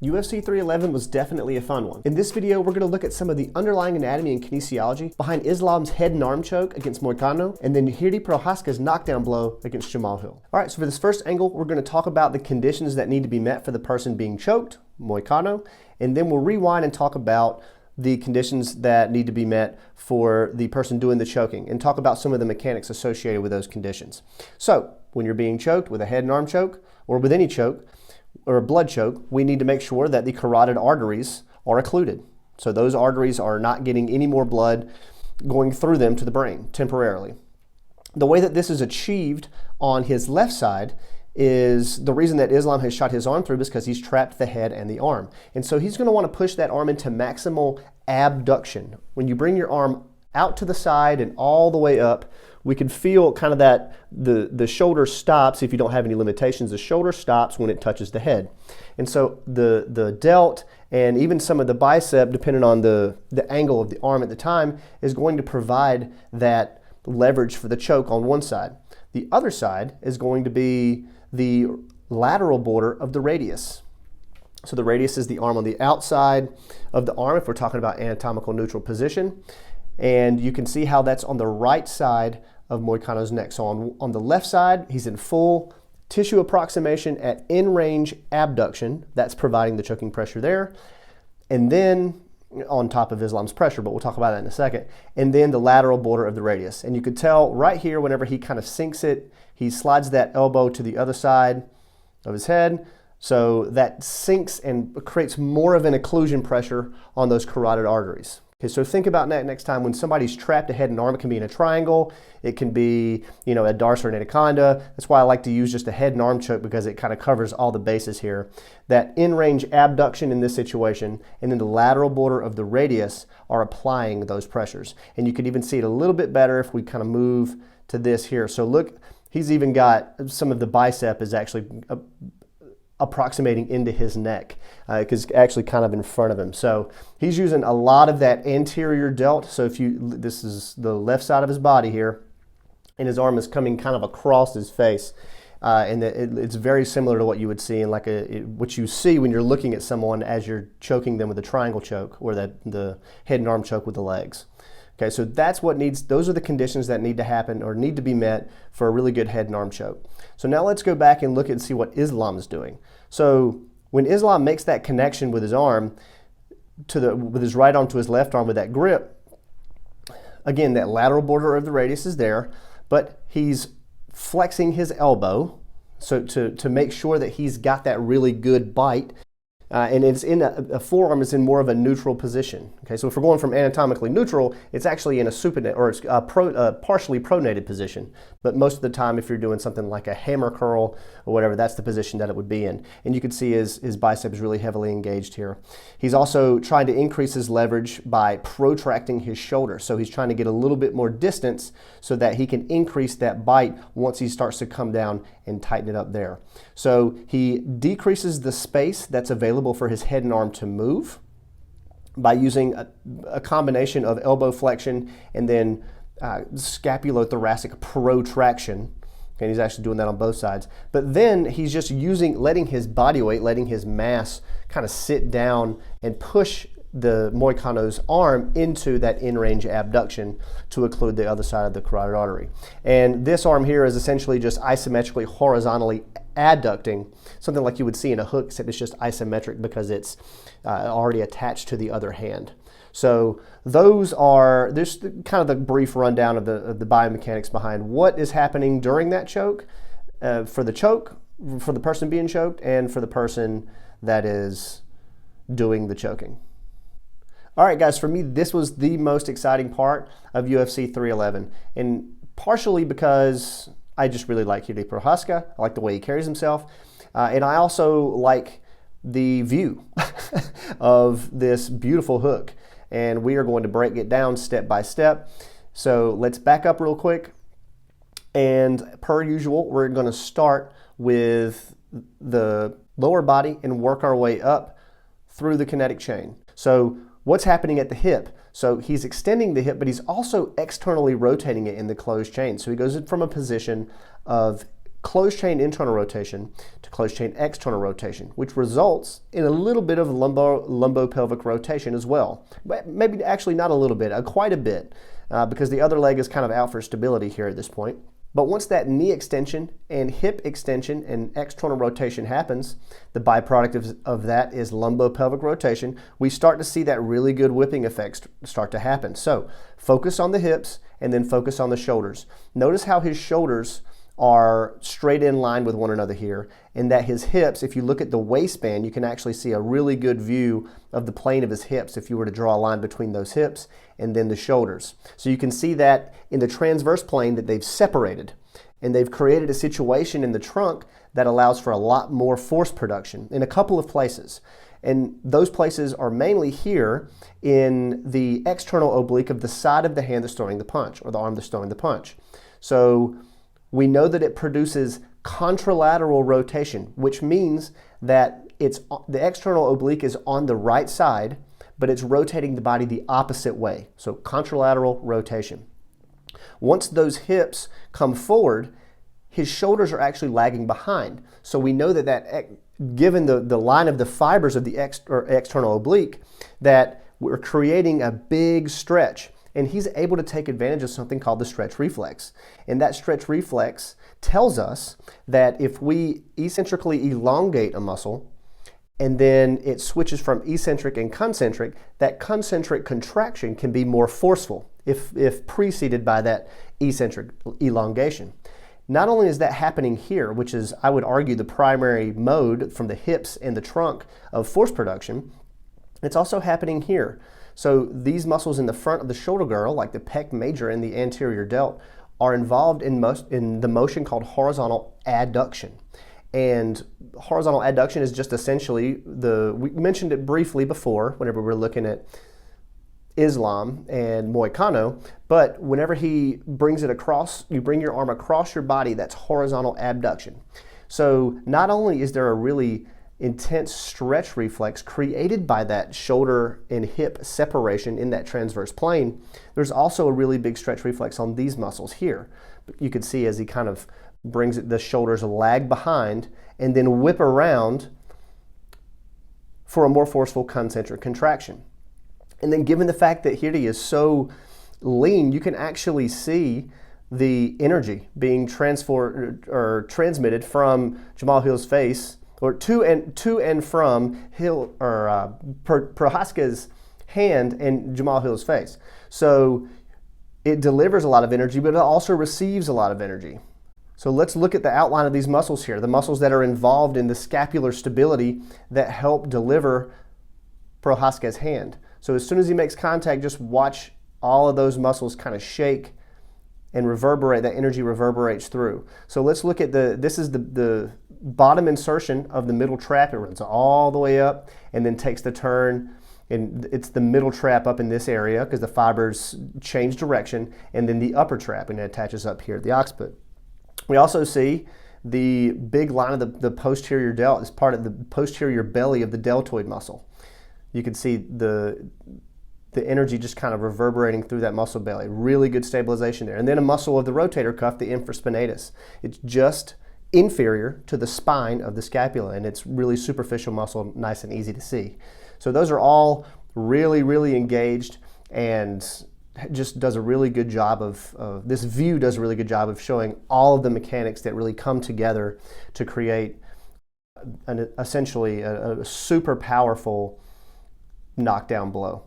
UFC 311 was definitely a fun one. In this video, we're going to look at some of the underlying anatomy and kinesiology behind Islam's head and arm choke against Moicano, and then Jiri Prochazka's knockdown blow against Jamahal Hill. All right, so for this first angle, we're going to talk about the conditions that need to be met for the person being choked, Moicano, and then we'll rewind and talk about the conditions that need to be met for the person doing the choking and talk about some of the mechanics associated with those conditions. So, when you're being choked with a head and arm choke, or with any choke, or a blood choke, we need to make sure that the carotid arteries are occluded. So those arteries are not getting any more blood going through them to the brain temporarily. The way that this is achieved on his left side is the reason that Islam has shot his arm through is because he's trapped the head and the arm. And so he's going to want to push that arm into maximal abduction. When you bring your arm out to the side and all the way up, we can feel kind of that the shoulder stops. If you don't have any limitations, the shoulder stops when it touches the head. And so the delt and even some of the bicep, depending on the angle of the arm at the time, is going to provide that leverage for the choke on one side. The other side is going to be the lateral border of the radius. So the radius is the arm on the outside of the arm if we're talking about anatomical neutral position. And you can see how that's on the right side of Moicano's neck. So on the left side, he's in full tissue approximation at in-range abduction. That's providing the choking pressure there. And then on top of Islam's pressure, but we'll talk about that in a second. And then the lateral border of the radius. And you could tell right here, whenever he kind of sinks it, he slides that elbow to the other side of his head. So that sinks and creates more of an occlusion pressure on those carotid arteries. Okay, so think about that next time when somebody's trapped a head and arm. It can be in a triangle, it can be, a darts or an anaconda. That's why I like to use just a head and arm choke, because it kind of covers all the bases here. That in-range abduction in this situation and then the lateral border of the radius are applying those pressures. And you can even see it a little bit better if we kind of move to this here. So look, he's even got some of the bicep is actually approximating into his neck, because it's actually kind of in front of him. So he's using a lot of that anterior delt. So this is the left side of his body here, and his arm is coming kind of across his face. And it's very similar to what you would see in what you see when you're looking at someone as you're choking them with a triangle choke or the head and arm choke with the legs. Okay, so those are the conditions that need to happen or need to be met for a really good head and arm choke. So now let's go back and look and see what Islam is doing. So when Islam makes that connection with his arm, with his right arm to his left arm with that grip, again, that lateral border of the radius is there, but he's flexing his elbow so to make sure that he's got that really good bite. And it's in a forearm is in more of a neutral position. Okay, so if we're going from anatomically neutral, it's actually in a supinate, or it's a partially pronated position. But most of the time, if you're doing something like a hammer curl or whatever, that's the position that it would be in. And you can see his bicep is really heavily engaged here. He's also trying to increase his leverage by protracting his shoulder. So he's trying to get a little bit more distance so that he can increase that bite once he starts to come down and tighten it up there. So he decreases the space that's available for his head and arm to move by using a combination of elbow flexion and then scapulothoracic protraction. Okay, he's actually doing that on both sides. But then he's just letting his body weight, letting his mass kind of sit down and push the Moicano's arm into that in-range abduction to occlude the other side of the carotid artery. And this arm here is essentially just isometrically, horizontally adducting, something like you would see in a hook, except it's just isometric because it's already attached to the other hand. So there's kind of the brief rundown of the biomechanics behind what is happening during that choke, for the person being choked, and for the person that is doing the choking. All right, guys, for me, this was the most exciting part of UFC 311, and partially because I just really like Jiri Prochazka. I like the way he carries himself, and I also like the view of this beautiful hook, and we are going to break it down step by step. So let's back up real quick, and per usual, we're going to start with the lower body and work our way up through the kinetic chain. So what's happening at the hip? So he's extending the hip, but he's also externally rotating it in the closed chain. So he goes from a position of closed chain internal rotation to closed chain external rotation, which results in a little bit of lumbopelvic rotation as well. But maybe actually not a little bit, quite a bit, because the other leg is kind of out for stability here at this point. But once that knee extension and hip extension and external rotation happens, the byproduct of that is lumbopelvic rotation. We start to see that really good whipping effect start to happen. So focus on the hips and then focus on the shoulders. Notice how his shoulders are straight in line with one another here, and that his hips, if you look at the waistband, you can actually see a really good view of the plane of his hips if you were to draw a line between those hips and then the shoulders. So you can see that in the transverse plane that they've separated, and they've created a situation in the trunk that allows for a lot more force production in a couple of places. And those places are mainly here in the external oblique of the side of the hand that's throwing the punch, or the arm that's throwing the punch. So we know that it produces contralateral rotation, which means that the external oblique is on the right side, but it's rotating the body the opposite way. So contralateral rotation. Once those hips come forward, his shoulders are actually lagging behind. So we know that given the line of the fibers of the external oblique, that we're creating a big stretch. And he's able to take advantage of something called the stretch reflex. And that stretch reflex tells us that if we eccentrically elongate a muscle, and then it switches from eccentric and concentric, that concentric contraction can be more forceful if preceded by that eccentric elongation. Not only is that happening here, which is, I would argue, the primary mode from the hips and the trunk of force production, it's also happening here. So these muscles in the front of the shoulder girdle, like the pec major and the anterior delt, are involved in the motion called horizontal adduction. And horizontal adduction is just essentially we mentioned it briefly before whenever we were looking at Islam and Moicano, but whenever he brings it across, you bring your arm across your body, that's horizontal abduction. So not only is there a really intense stretch reflex created by that shoulder and hip separation in that transverse plane, there's also a really big stretch reflex on these muscles here. You could see as he kind of brings the shoulders lag behind and then whip around for a more forceful concentric contraction. And then given the fact that here he is so lean, you can actually see the energy being transferred or transmitted from Jamahal Hill's face, or to and from Hill or Prochazka's hand and Jamahal Hill's face. So it delivers a lot of energy, but it also receives a lot of energy. So let's look at the outline of these muscles here, the muscles that are involved in the scapular stability that help deliver Prochazka's hand. So as soon as he makes contact, just watch all of those muscles kind of shake and reverberate. That energy reverberates through. So let's look at this is the bottom insertion of the middle trap. It runs all the way up and then takes the turn, and it's the middle trap up in this area because the fibers change direction, and then the upper trap, and it attaches up here at the occiput. We also see the big line of the posterior delt as part of the posterior belly of the deltoid muscle. You can see the energy just kind of reverberating through that muscle belly. Really good stabilization there. And then a muscle of the rotator cuff, the infraspinatus. It's just inferior to the spine of the scapula, and it's really superficial muscle, nice and easy to see. So those are all really, really engaged, and just does a really good job of, this view does a really good job of showing all of the mechanics that really come together to create essentially a super powerful knockdown blow.